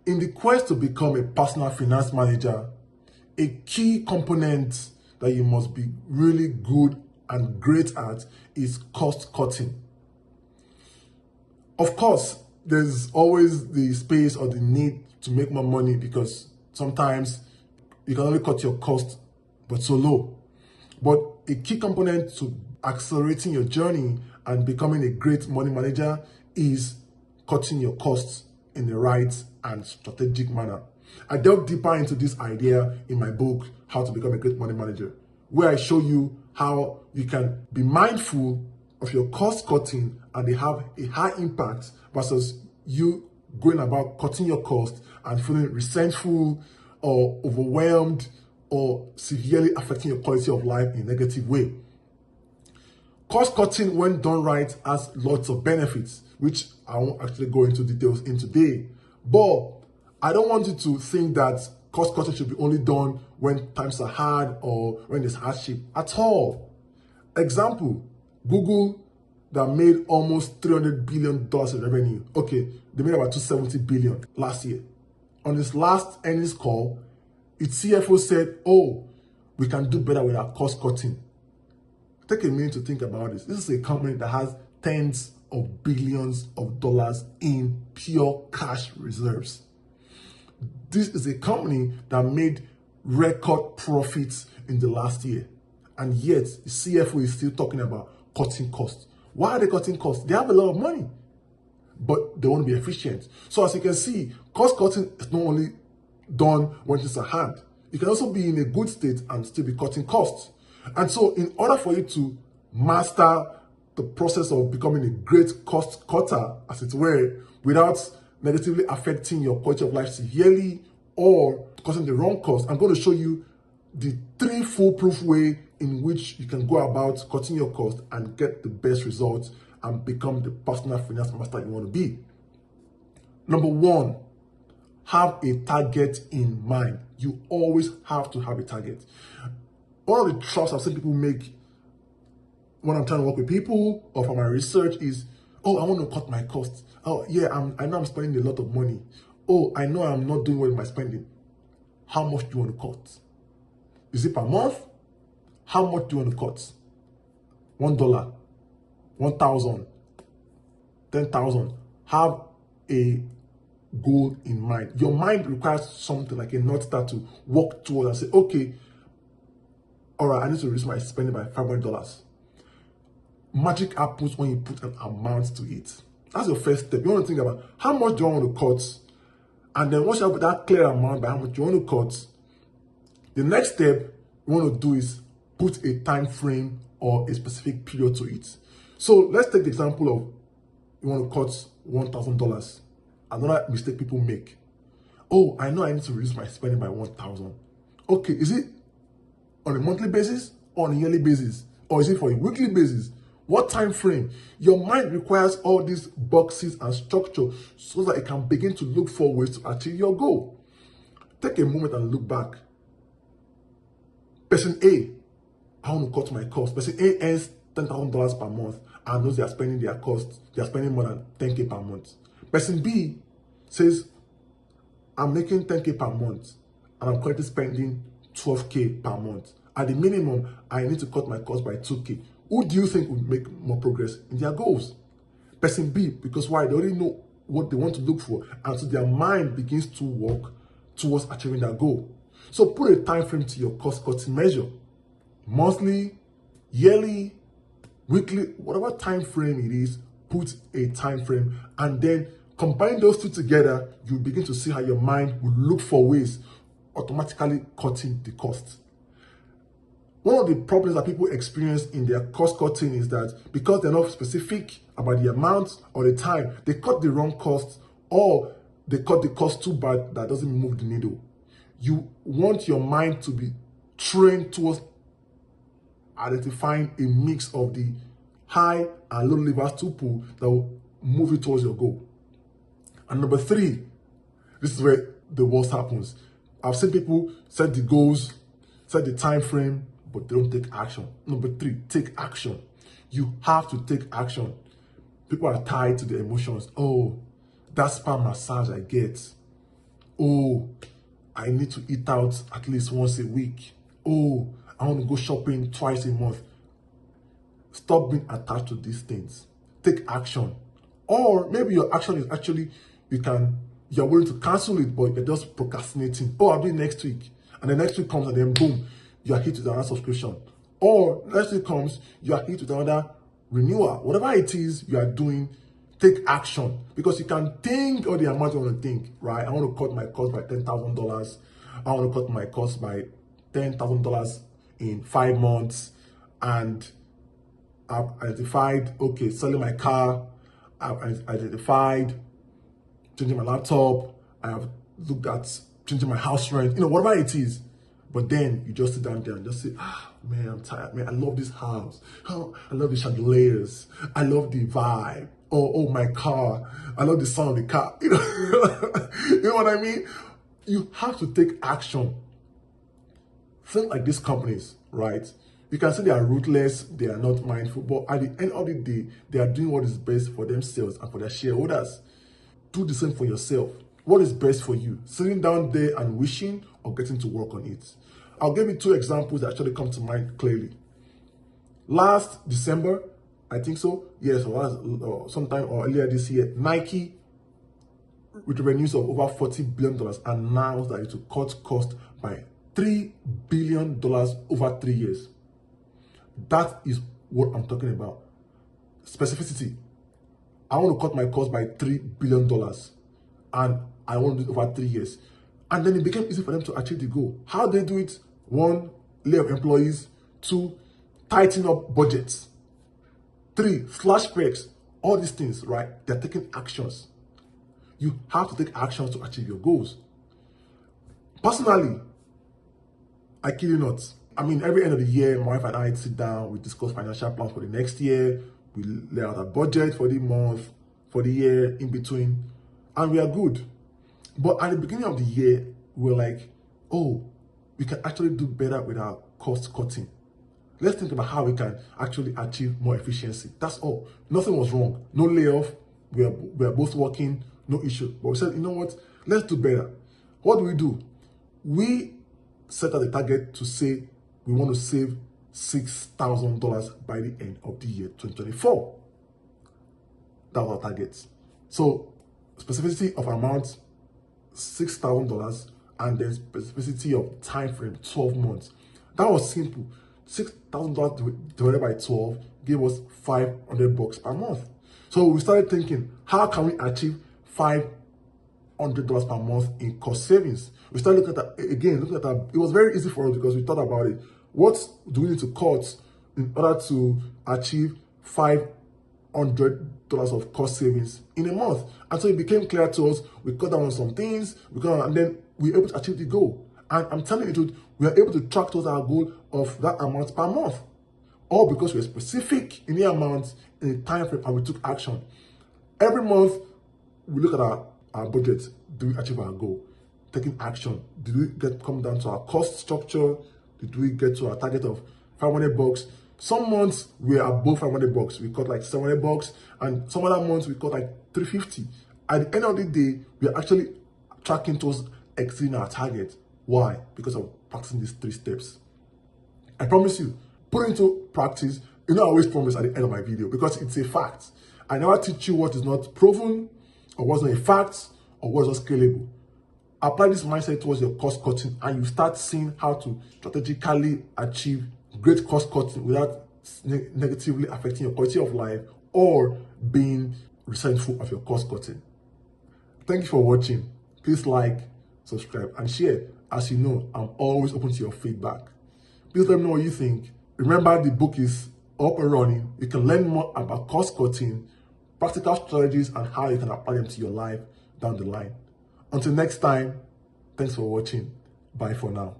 In the quest to become a personal finance manager, a key component that you must be really good and great at is cost cutting. Of course, there's always the space or the need to make more money because sometimes you can only cut your cost but so low. But a key component to accelerating your journey and becoming a great money manager is cutting your costs in the right and strategic manner. I delve deeper into this idea in my book, How to Become a Great Money Manager, where I show you how you can be mindful of your cost cutting and they have a high impact versus you going about cutting your cost and feeling resentful or overwhelmed or severely affecting your quality of life in a negative way. Cost cutting, when done right, has lots of benefits, which I won't actually go into details in today. But I don't want you to think that cost cutting should be only done when times are hard or when there's hardship at all. Example, Google that made almost $300 billion in revenue. Okay, they made about $270 billion last year. On this last earnings call, its CFO said, oh, we can do better with our cost cutting. Take a minute to think about this. This is a company that has tens of billions of dollars in pure cash reserves. This is a company that made record profits in the last year. And yet, the CFO is still talking about cutting costs. Why are they cutting costs? They have a lot of money, but they want to be efficient. So as you can see, cost cutting is not only done when it's at hand. You can also be in a good state and still be cutting costs. And so in order for you to master the process of becoming a great cost cutter, as it were, without negatively affecting your quality of life severely or causing the wrong cost, I'm going to show you the 3 foolproof way in which you can go about cutting your cost and get the best results and become the personal finance master you want to be. Number 1, have a target in mind. You always have to have a target. One of the traps I've seen people make when I'm trying to work with people or for my research is, oh, I want to cut my costs. Oh, yeah, I know I'm spending a lot of money. Oh, I know I'm not doing well with my spending. How much do you want to cut? Is it per month? How much do you want to cut? $1, 1,000, 10,000. Have a goal in mind. Your mind requires something like a North Star to work towards and say, okay, all right, I need to reduce my spending by $500. Magic happens when you put an amount to it. That's your first step. You want to think about how much do you want to cut? And then once you have that clear amount by how much you want to cut, the next step you want to do is put a time frame or a specific period to it. So let's take the example of you want to cut $1,000. Another mistake people make. Oh, I know I need to reduce my spending by 1,000. Okay, is it on a monthly basis or on a yearly basis? Or is it for a weekly basis? What time frame? Your mind requires all these boxes and structure so that it can begin to look for ways to achieve your goal. Take a moment and look back. Person A, I want to cut my cost. Person A earns $10,000 per month and knows they are spending their costs. They are spending more than 10K per month. Person B says, I'm making 10K per month and I'm currently spending 12K per month. At the minimum, I need to cut my cost by 2K. Who do you think would make more progress in their goals? Person B, because why? They already know what they want to look for, and so their mind begins to work towards achieving that goal. So put a time frame to your cost-cutting measure. Monthly, yearly, weekly, whatever time frame it is, put a time frame, and then combine those two together, you begin to see how your mind will look for ways automatically cutting the cost. One of the problems that people experience in their cost cutting is that because they're not specific about the amount or the time, they cut the wrong cost or they cut the cost too bad that doesn't move the needle. You want your mind to be trained towards identifying a mix of the high and low levers to pull that will move you towards your goal. And number 3, this is where the worst happens. I've seen people set the goals, set the time frame, but they don't take action. Number 3, take action. You have to take action. People are tied to their emotions. Oh, that spa massage I get. Oh, I need to eat out at least once a week. Oh, I want to go shopping twice a month. Stop being attached to these things. Take action. Or maybe your action is actually you're willing to cancel it, but you're just procrastinating. Oh, I'll do it next week. And the next week comes and then boom, you are hit with another subscription. Or next week comes, you are hit with another renewal. Whatever it is you are doing, take action. Because you can think all the amount you want to think, right? I want to cut my cost by $10,000. I want to cut my cost by $10,000 in 5 months. And I've identified, okay, selling my car. I've identified changing my laptop. I have looked at changing my house rent, whatever it is. But then you just sit down there and just say, man, I'm tired. Man, I love this house. Oh, I love the chandeliers. I love the vibe. Oh, my car. I love the sound of the car. You know what I mean? You have to take action. Think like these companies, right? You can say they are ruthless, they are not mindful, but at the end of the day, they are doing what is best for themselves and for their shareholders. Do the same for yourself. What is best for you? Sitting down there and wishing or getting to work on it? I'll give you 2 examples that actually come to mind clearly. Last December, I think so, yes, or sometime or earlier this year, Nike, with revenues of over $40 billion, announced that it will cut costs by $3 billion over 3 years. That is what I'm talking about. Specificity. I want to cut my cost by $3 billion and I want to do it over 3 years. And then it became easy for them to achieve the goal. How they do it? 1, lay off employees. 2, tighten up budgets. 3, slash specs. All these things, right? They're taking actions. You have to take actions to achieve your goals. Personally, I kid you not. Every end of the year, my wife and I sit down, we discuss financial plans for the next year, we lay out a budget for the month, for the year, in between, and we are good. But at the beginning of the year, we're like, oh, we can actually do better with our cost cutting. Let's think about how we can actually achieve more efficiency. That's all. Nothing was wrong. No layoff. We are both working, no issue. But we said, you know what? Let's do better. What do? We set out a target to say we want to save $6,000 by the end of the year 2024. That was our target. So specificity of amount, $6,000, and then specificity of time frame, 12 months. That was simple. $6,000 divided by 12 gave us $500 per month. So we started thinking, how can we achieve $500 per month in cost savings? We started looking at that. It was very easy for us because we thought about it. What do we need to cut in order to achieve $500 of cost savings in a month? And so it became clear to us. We cut down on some things, and then we were able to achieve the goal. And I'm telling you the truth, we are able to track towards our goal of that amount per month. All because we are specific in the amount, in the time frame, and we took action. Every month, we look at our budget. Do we achieve our goal? Taking action. Did we come down to our cost structure? Did we get to our target of $500? Some months we are above $500. We cut like $700, and some other months we cut like $350. At the end of the day, we are actually tracking towards exceeding our target. Why? Because of practicing these 3 steps. I promise you, put it into practice. I always promise at the end of my video because it's a fact. I never teach you what is not proven or what's not a fact or what's not scalable. Apply this mindset towards your cost cutting and you start seeing how to strategically achieve great cost cutting without negatively affecting your quality of life or being resentful of your cost cutting. Thank you for watching. Please like, subscribe, and share. As you know, I'm always open to your feedback. Please let me know what you think. Remember, the book is up and running. You can learn more about cost cutting, practical strategies, and how you can apply them to your life down the line. Until next time, thanks for watching. Bye for now.